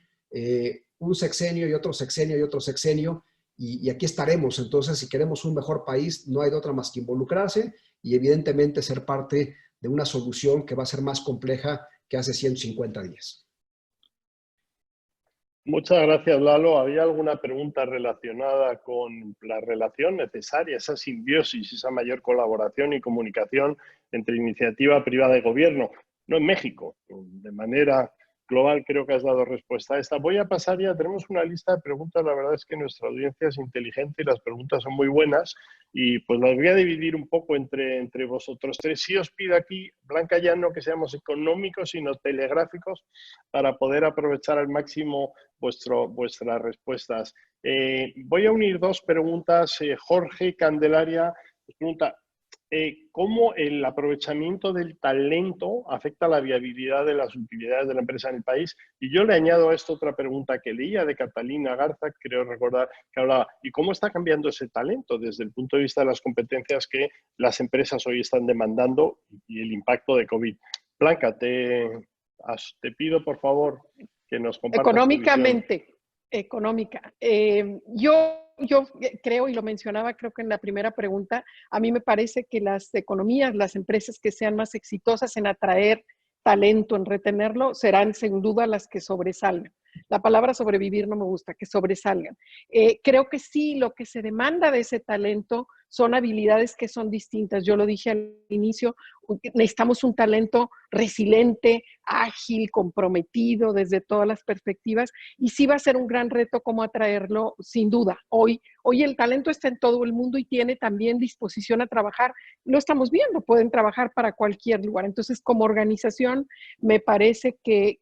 Speaker 3: un sexenio y otro sexenio y otro sexenio, y aquí estaremos. Entonces, si queremos un mejor país, no hay de otra más que involucrarse y evidentemente ser parte de una solución que va a ser más compleja que hace 150 días.
Speaker 1: Muchas gracias, Lalo. ¿Había alguna pregunta relacionada con la relación necesaria, esa simbiosis, esa mayor colaboración y comunicación entre iniciativa privada y gobierno? No en México, de manera global. Creo que has dado respuesta a esta. Voy a pasar ya, tenemos una lista de preguntas. La verdad es que nuestra audiencia es inteligente y las preguntas son muy buenas, y pues las voy a dividir un poco entre vosotros tres. Sí os pido aquí, Blanca, ya no que seamos económicos, sino telegráficos, para poder aprovechar al máximo vuestras respuestas. Voy a unir dos preguntas. Jorge Candelaria os pregunta, ¿cómo el aprovechamiento del talento afecta la viabilidad de las utilidades de la empresa en el país? Y yo le añado a esto otra pregunta que leía de Catalina Garza, creo recordar, que hablaba, ¿y cómo está cambiando ese talento desde el punto de vista de las competencias que las empresas hoy están demandando y el impacto de COVID? Blanca, te pido, por favor, que nos compartas
Speaker 2: Económicamente, económica. Yo creo, y lo mencionaba creo que en la primera pregunta, a mí me parece que las economías, las empresas que sean más exitosas en atraer talento, en retenerlo, serán sin duda las que sobresalgan. La palabra sobrevivir no me gusta, que sobresalgan. Creo que sí, lo que se demanda de ese talento son habilidades que son distintas. Yo lo dije al inicio, necesitamos un talento resiliente, ágil, comprometido desde todas las perspectivas, y sí va a ser un gran reto cómo atraerlo, sin duda. Hoy el talento está en todo el mundo y tiene también disposición a trabajar. Lo estamos viendo, pueden trabajar para cualquier lugar. Entonces, como organización, me parece que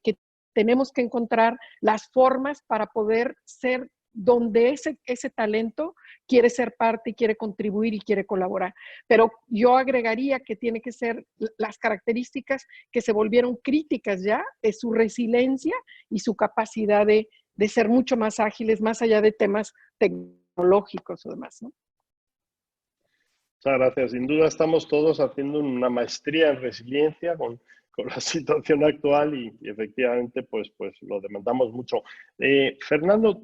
Speaker 2: tenemos que encontrar las formas para poder ser donde ese talento quiere ser parte y quiere contribuir y quiere colaborar. Pero yo agregaría que tiene que ser las características que se volvieron críticas ya, es su resiliencia y su capacidad de ser mucho más ágiles, más allá de temas tecnológicos o demás, ¿no?
Speaker 1: Muchas gracias. Sin duda estamos todos haciendo una maestría en resiliencia con la situación actual, y efectivamente pues lo demandamos mucho. Fernando,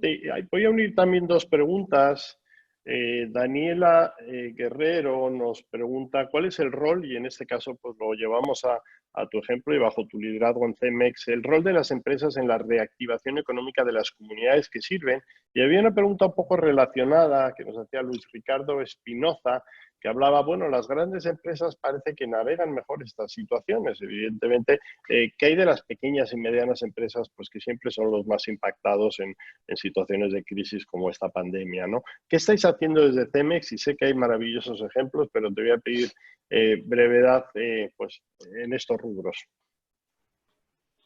Speaker 1: voy a unir también dos preguntas. Daniela Guerrero nos pregunta cuál es el rol, y en este caso pues lo llevamos a tu ejemplo y bajo tu liderazgo en CEMEX, el rol de las empresas en la reactivación económica de las comunidades que sirven. Y había una pregunta un poco relacionada que nos hacía Luis Ricardo Espinoza, que hablaba, bueno, las grandes empresas parece que navegan mejor estas situaciones, evidentemente. ¿Qué hay de las pequeñas y medianas empresas, pues que siempre son los más impactados en situaciones de crisis como esta pandemia, ¿no? ¿Qué estáis haciendo desde CEMEX? Y sé que hay maravillosos ejemplos, pero te voy a pedir brevedad pues, en estos rubros.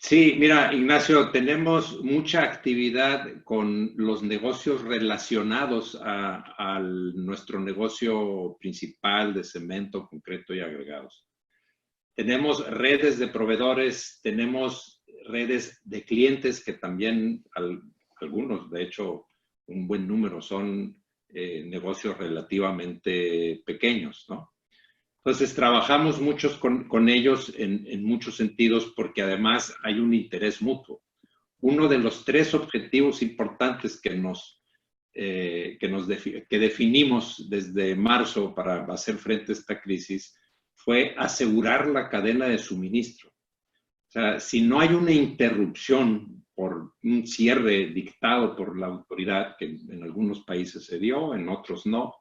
Speaker 4: Sí, mira, Ignacio, tenemos mucha actividad con los negocios relacionados a nuestro negocio principal de cemento, concreto y agregados. Tenemos redes de proveedores, tenemos redes de clientes que también, algunos, de hecho, un buen número son negocios relativamente pequeños, ¿no? Entonces, trabajamos muchos con ellos en muchos sentidos porque además hay un interés mutuo. Uno de los 3 objetivos importantes que definimos desde marzo para hacer frente a esta crisis fue asegurar la cadena de suministro. O sea, si no hay una interrupción por un cierre dictado por la autoridad, que en algunos países se dio, en otros no,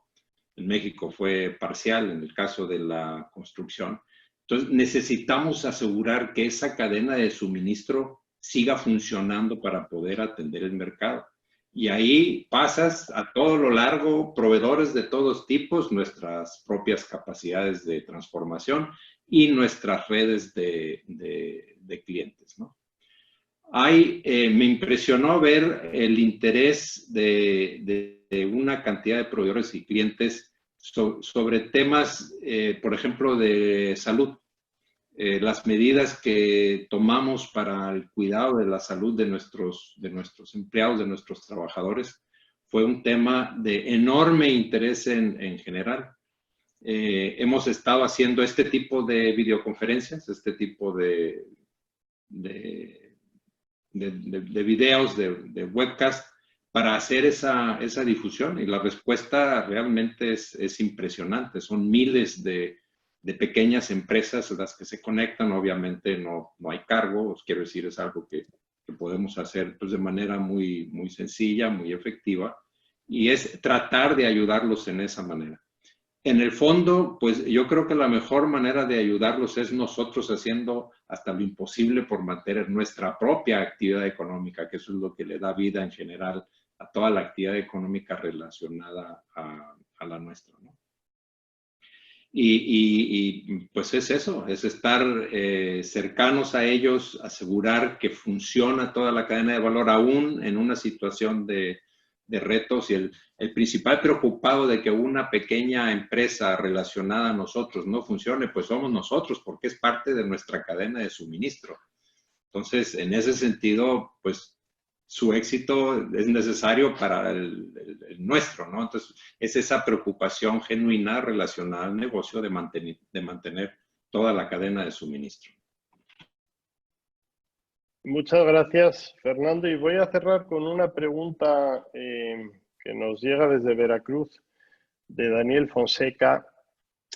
Speaker 4: en México fue parcial en el caso de la construcción. Entonces, necesitamos asegurar que esa cadena de suministro siga funcionando para poder atender el mercado. Y ahí pasas a todo lo largo, proveedores de todos tipos, nuestras propias capacidades de transformación y nuestras redes de clientes, ¿no? Me impresionó ver el interés de una cantidad de proveedores y clientes sobre temas, por ejemplo, de salud. Las medidas que tomamos para el cuidado de la salud de nuestros empleados, de nuestros trabajadores, fue un tema de enorme interés en general. Hemos estado haciendo este tipo de videoconferencias, este tipo de videos, de webcast, para hacer esa difusión. Y la respuesta realmente es impresionante. Son miles de pequeñas empresas las que se conectan. Obviamente no hay cargo, os quiero decir, es algo que podemos hacer pues, de manera muy, muy sencilla, muy efectiva. Y es tratar de ayudarlos en esa manera. En el fondo, pues yo creo que la mejor manera de ayudarlos es nosotros haciendo hasta lo imposible por mantener nuestra propia actividad económica, que eso es lo que le da vida en general a toda la actividad económica relacionada a la nuestra, ¿no? Y pues es eso, es estar cercanos a ellos, asegurar que funciona toda la cadena de valor, aún en una situación de retos, y el principal preocupado de que una pequeña empresa relacionada a nosotros no funcione, pues somos nosotros, porque es parte de nuestra cadena de suministro. Entonces, en ese sentido, pues su éxito es necesario para el nuestro, ¿no? Entonces, es esa preocupación genuina relacionada al negocio de mantener toda la cadena de suministro.
Speaker 1: Muchas gracias, Fernando. Y voy a cerrar con una pregunta que nos llega desde Veracruz, de Daniel Fonseca,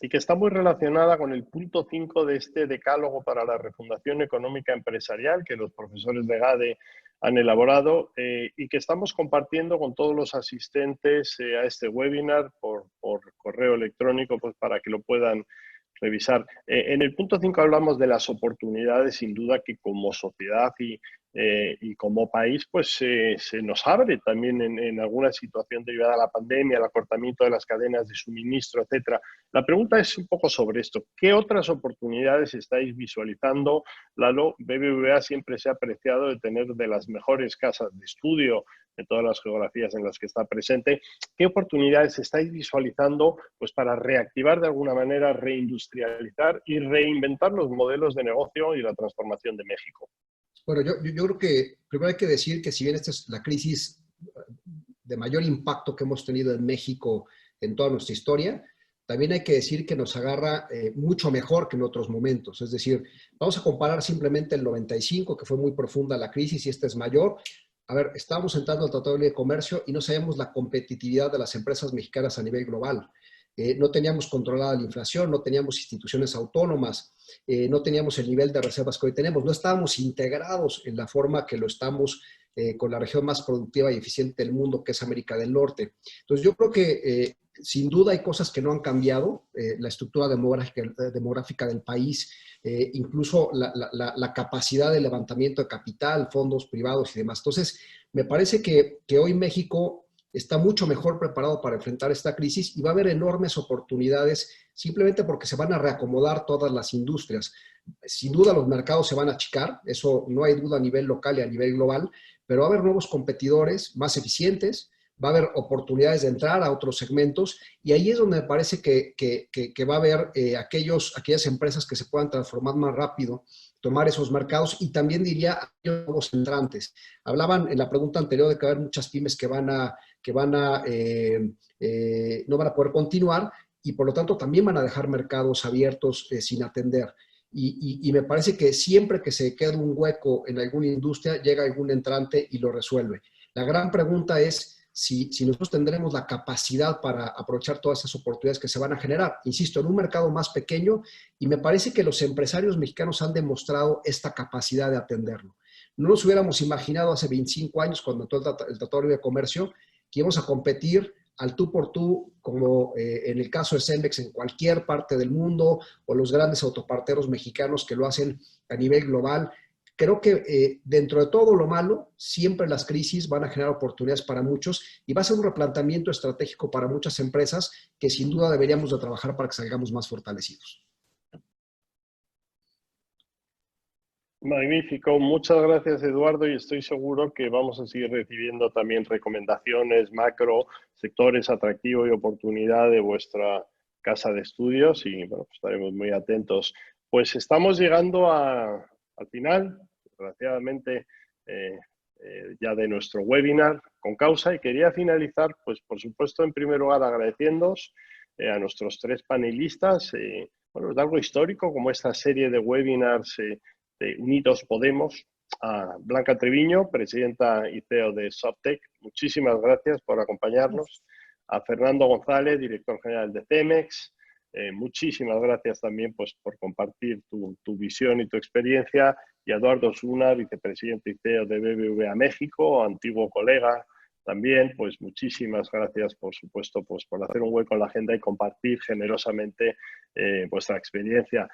Speaker 1: y que está muy relacionada con el punto 5 de este decálogo para la refundación económica empresarial que los profesores de GADE han elaborado y que estamos compartiendo con todos los asistentes a este webinar por correo electrónico, pues para que lo puedan revisar. En el punto 5 hablamos de las oportunidades, sin duda, que como sociedad y como país, pues se nos abre también en alguna situación derivada de la pandemia, el acortamiento de las cadenas de suministro, etcétera. La pregunta es un poco sobre esto. ¿Qué otras oportunidades estáis visualizando? Lalo, BBVA siempre se ha apreciado de tener de las mejores casas de estudio en todas las geografías en las que está presente. ¿Qué oportunidades estáis visualizando pues, para reactivar de alguna manera, reindustrializar y reinventar los modelos de negocio y la transformación de México?
Speaker 3: Bueno, yo creo que primero hay que decir que si bien esta es la crisis de mayor impacto que hemos tenido en México en toda nuestra historia, también hay que decir que nos agarra mucho mejor que en otros momentos. Es decir, vamos a comparar simplemente el 95, que fue muy profunda la crisis, y esta es mayor. A ver, estábamos entrando al Tratado de Libre Comercio y no sabíamos la competitividad de las empresas mexicanas a nivel global. No teníamos controlada la inflación, no teníamos instituciones autónomas, no teníamos el nivel de reservas que hoy tenemos, no estábamos integrados en la forma que lo estamos con la región más productiva y eficiente del mundo, que es América del Norte. Entonces yo creo que sin duda hay cosas que no han cambiado, la estructura demográfica del país, incluso la capacidad de levantamiento de capital, fondos privados y demás. Entonces me parece que hoy México está mucho mejor preparado para enfrentar esta crisis y va a haber enormes oportunidades simplemente porque se van a reacomodar todas las industrias. Sin duda los mercados se van a achicar, eso no hay duda a nivel local y a nivel global, pero va a haber nuevos competidores más eficientes, va a haber oportunidades de entrar a otros segmentos y ahí es donde me parece que va a haber aquellas empresas que se puedan transformar más rápido, tomar esos mercados y también diría a aquellos nuevos entrantes. Hablaban en la pregunta anterior de que va a haber muchas pymes que no van a poder continuar y por lo tanto también van a dejar mercados abiertos sin atender. Y me parece que siempre que se queda un hueco en alguna industria, llega algún entrante y lo resuelve. La gran pregunta es si nosotros tendremos la capacidad para aprovechar todas esas oportunidades que se van a generar. Insisto, en un mercado más pequeño, y me parece que los empresarios mexicanos han demostrado esta capacidad de atenderlo. No nos hubiéramos imaginado hace 25 años, cuando entró el Tratado de Libre Comercio, que íbamos a competir al tú por tú, como en el caso de Cemex en cualquier parte del mundo, o los grandes autoparteros mexicanos que lo hacen a nivel global. Creo que dentro de todo lo malo, siempre las crisis van a generar oportunidades para muchos y va a ser un replanteamiento estratégico para muchas empresas que sin duda deberíamos de trabajar para que salgamos más fortalecidos.
Speaker 1: Magnífico, muchas gracias Eduardo y estoy seguro que vamos a seguir recibiendo también recomendaciones macro, sectores atractivos y oportunidad de vuestra casa de estudios y bueno, pues estaremos muy atentos. Pues estamos llegando al final, desgraciadamente, ya de nuestro webinar con causa y quería finalizar, pues por supuesto, en primer lugar agradeciéndoos a nuestros 3 panelistas. Bueno, es algo histórico como esta serie de webinars de Unidos Podemos, a Blanca Treviño, presidenta y CEO de Softec. Muchísimas gracias por acompañarnos. A Fernando González, director general de Cemex. Muchísimas gracias también pues, por compartir tu visión y tu experiencia. Y a Eduardo Osuna, vicepresidente y CEO de BBVA México, antiguo colega también. Pues muchísimas gracias, por supuesto, pues, por hacer un hueco en la agenda y compartir generosamente vuestra experiencia.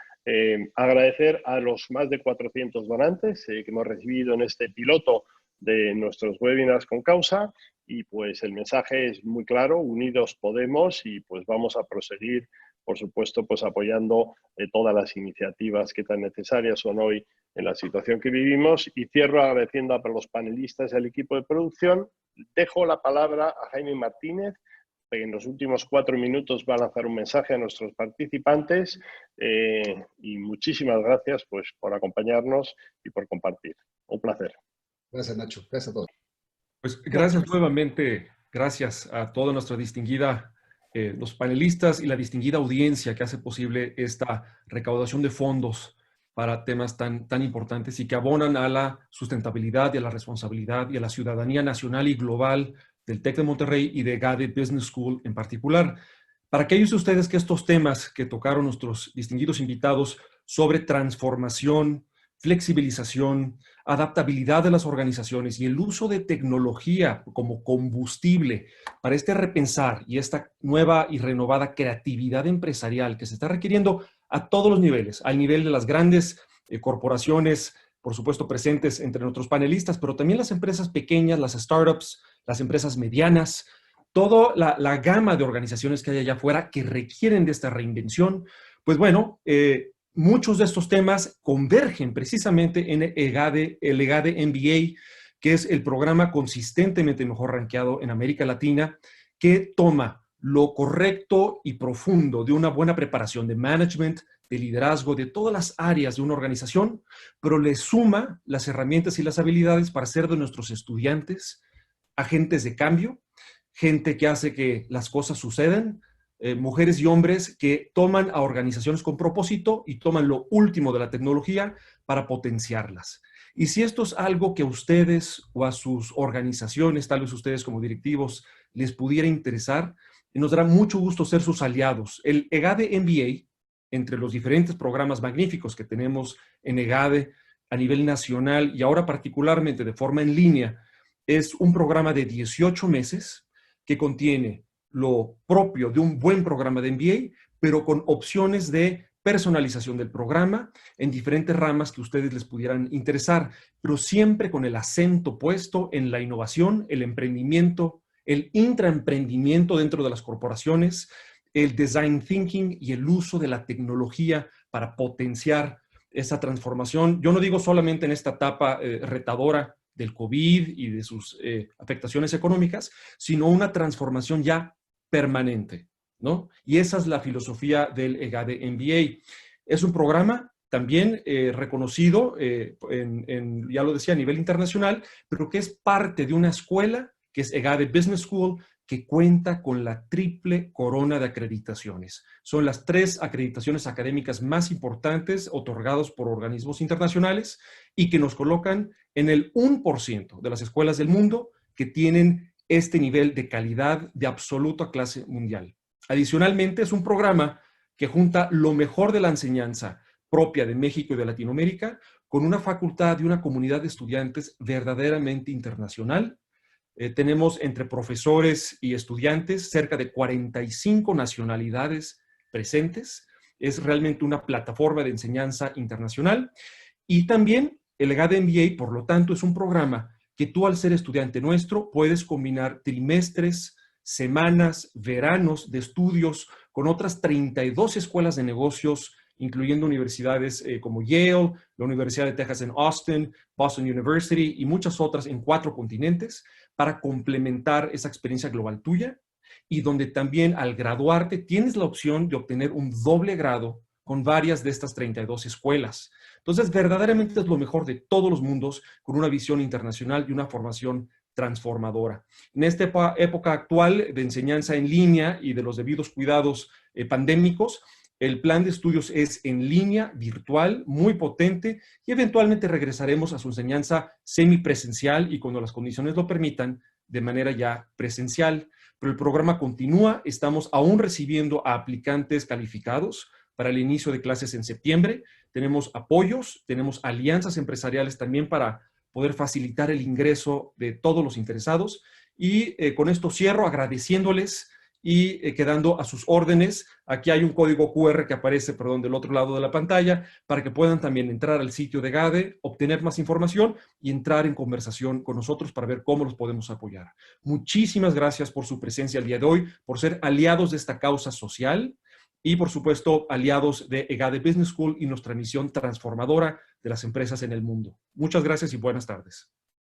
Speaker 1: Agradecer a los más de 400 donantes que hemos recibido en este piloto de nuestros webinars con causa y pues el mensaje es muy claro, unidos podemos y pues vamos a proseguir, por supuesto, pues apoyando todas las iniciativas que tan necesarias son hoy en la situación que vivimos y cierro agradeciendo a los panelistas y al equipo de producción. Dejo la palabra a Jaime Martínez, que en los últimos 4 minutos va a lanzar un mensaje a nuestros participantes y muchísimas gracias pues, por acompañarnos y por compartir. Un placer.
Speaker 3: Gracias, Nacho. Gracias a todos.
Speaker 5: Pues gracias nuevamente, gracias a toda nuestra distinguida, los panelistas y la distinguida audiencia que hace posible esta recaudación de fondos para temas tan importantes y que abonan a la sustentabilidad y a la responsabilidad y a la ciudadanía nacional y global del TEC de Monterrey y de EGADE Business School en particular. Para aquellos de ustedes que estos temas que tocaron nuestros distinguidos invitados sobre transformación, flexibilización, adaptabilidad de las organizaciones y el uso de tecnología como combustible para este repensar y esta nueva y renovada creatividad empresarial que se está requiriendo a todos los niveles, al nivel de las grandes corporaciones, por supuesto presentes entre nuestros panelistas, pero también las empresas pequeñas, las startups, las empresas medianas, toda la gama de organizaciones que hay allá afuera que requieren de esta reinvención. Pues bueno, muchos de estos temas convergen precisamente en el EGADE MBA, que es el programa consistentemente mejor rankeado en América Latina, que toma lo correcto y profundo de una buena preparación de management, de liderazgo, de todas las áreas de una organización, pero le suma las herramientas y las habilidades para ser de nuestros estudiantes agentes de cambio, gente que hace que las cosas sucedan, mujeres y hombres que toman a organizaciones con propósito y toman lo último de la tecnología para potenciarlas. Y si esto es algo que a ustedes o a sus organizaciones, tal vez ustedes como directivos, les pudiera interesar, nos dará mucho gusto ser sus aliados. El EGADE MBA, entre los diferentes programas magníficos que tenemos en EGADE a nivel nacional y ahora particularmente de forma en línea, es un programa de 18 meses que contiene lo propio de un buen programa de MBA, pero con opciones de personalización del programa en diferentes ramas que a ustedes les pudieran interesar, pero siempre con el acento puesto en la innovación, el emprendimiento, el intraemprendimiento dentro de las corporaciones, el design thinking y el uso de la tecnología para potenciar esa transformación. Yo no digo solamente en esta etapa retadora del COVID y de sus afectaciones económicas, sino una transformación ya permanente, ¿no? Y esa es la filosofía del EGADE MBA. Es un programa también reconocido, ya lo decía, a nivel internacional, pero que es parte de una escuela que es EGADE Business School, que cuenta con la triple corona de acreditaciones. Son las 3 acreditaciones académicas más importantes otorgadas por organismos internacionales y que nos colocan en el 1% de las escuelas del mundo que tienen este nivel de calidad de absoluta clase mundial. Adicionalmente, es un programa que junta lo mejor de la enseñanza propia de México y de Latinoamérica con una facultad y una comunidad de estudiantes verdaderamente internacional. Tenemos entre profesores y estudiantes cerca de 45 nacionalidades presentes. Es realmente una plataforma de enseñanza internacional. Y también el EGADE MBA, por lo tanto, es un programa que tú, al ser estudiante nuestro, puedes combinar trimestres, semanas, veranos de estudios con otras 32 escuelas de negocios, incluyendo universidades como Yale, la Universidad de Texas en Austin, Boston University y muchas otras en 4 continentes, para complementar esa experiencia global tuya, y donde también al graduarte tienes la opción de obtener un doble grado con varias de estas 32 escuelas. Entonces, verdaderamente es lo mejor de todos los mundos, con una visión internacional y una formación transformadora. En esta época actual de enseñanza en línea y de los debidos cuidados pandémicos, el plan de estudios es en línea, virtual, muy potente, y eventualmente regresaremos a su enseñanza semipresencial y, cuando las condiciones lo permitan, de manera ya presencial. Pero el programa continúa. Estamos aún recibiendo a aplicantes calificados para el inicio de clases en septiembre. Tenemos apoyos, tenemos alianzas empresariales también para poder facilitar el ingreso de todos los interesados. Y con esto cierro agradeciéndoles y quedando a sus órdenes. Aquí hay un código QR que aparece, del otro lado de la pantalla, para que puedan también entrar al sitio de EGADE, obtener más información y entrar en conversación con nosotros para ver cómo los podemos apoyar. Muchísimas gracias por su presencia el día de hoy, por ser aliados de esta causa social y, por supuesto, aliados de EGADE Business School y nuestra misión transformadora de las empresas en el mundo. Muchas gracias y buenas tardes.